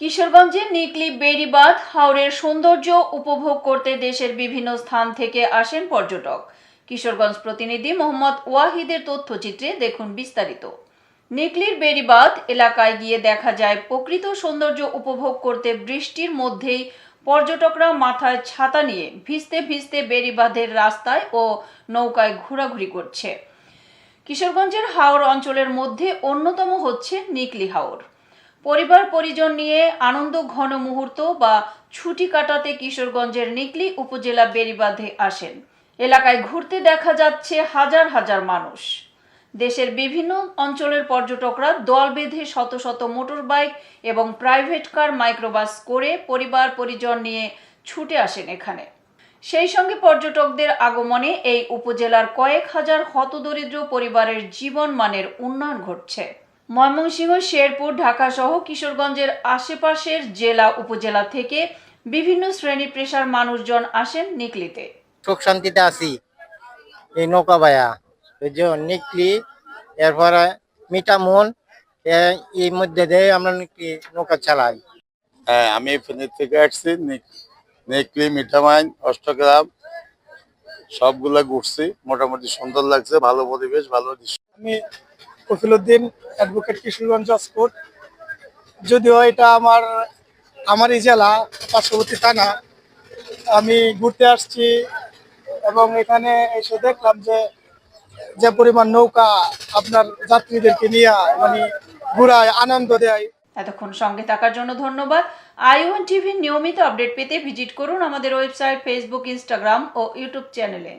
কিশোরগঞ্জের নিকলি বেড়িবাঁধ হাওরের সৌন্দর্য উপভোগ করতে দেশের বিভিন্ন স্থান থেকে আসেন পর্যটক। কিশোরগঞ্জ প্রতিনিধি মোহাম্মদ ওয়াহিদের তথ্যচিত্রে দেখুন বিস্তারিত। নিকলির বেড়িবাঁধ এলাকায় গিয়ে দেখা যায় প্রকৃত সৌন্দর্য উপভোগ করতে বৃষ্টির মধ্যেই পর্যটকরা মাথায় ছাতা নিয়ে ভিজতে ভিজতে বেড়িবাঁধের রাস্তায় ও নৌকায় ঘোরাঘুরি করছে। কিশোরগঞ্জের হাওর অঞ্চলের মধ্যে অন্যতম হচ্ছে নিকলি হাওর। পরিবার পরিজন নিয়ে আনন্দ ঘন মুহূর্ত বা ছুটি কাটাতে কিশোরগঞ্জের নিকলি উপজেলা বেড়িবাঁধে আসেন। এলাকায় ঘুরতে দেখা যাচ্ছে হাজার হাজার মানুষ। দেশের বিভিন্ন অঞ্চলের পর্যটকরা দল বেঁধে শত শত মোটর বাইক এবং প্রাইভেট কার মাইক্রোবাস করে পরিবার পরিজন নিয়ে ছুটে আসেন এখানে। সেই সঙ্গে পর্যটকদের আগমনে এই উপজেলার কয়েক হাজার হতদরিদ্র পরিবারের জীবন মানের উন্নয়ন ঘটছে। ময়মনসিংহ, শেরপুর, ঢাকা সহ কিশোরগঞ্জের আশেপাশের জেলা উপজেলা থেকে বিভিন্ন শ্রেণী পেশার মানুষজন আসেন নিকলিতে। সুখ শান্তিতে আছি এই নৌকা বায়া নিকলি, এরপরে মিঠামন, এই মধ্যে দিয়ে আমরা নৌকা চালাই। হ্যাঁ, আমি ফেনী থেকে আসছি। নেকলি, মিঠামাইন, অষ্টগ্রাম সবগুলা ঘুরছি। মোটামুটি সুন্দর লাগছে, ভালো পরিবেশ, ভালো দৃশ্য। আমি কফিলউদ্দিন, অ্যাডভোকেট, কিশোরগঞ্জ জজকোর্ট। যদিও এটা আমারই জেলা, পার্শ্ববর্তী থানা। আমি ঘুরতে আসছি এবং এখানে এসে দেখলাম যে পরিমাণ নৌকা আপনার যাত্রীদেরকে নিয়ে ঘুরায়, আনন্দ দেয়। এতক্ষণ সঙ্গে থাকার জন্য ধন্যবাদ। আই1 টিভির নিয়মিত আপডেট পেতে ভিজিট করুন আমাদের ওয়েবসাইট, ফেসবুক, ইনস্টাগ্রাম ও ইউটিউব চ্যানেলে।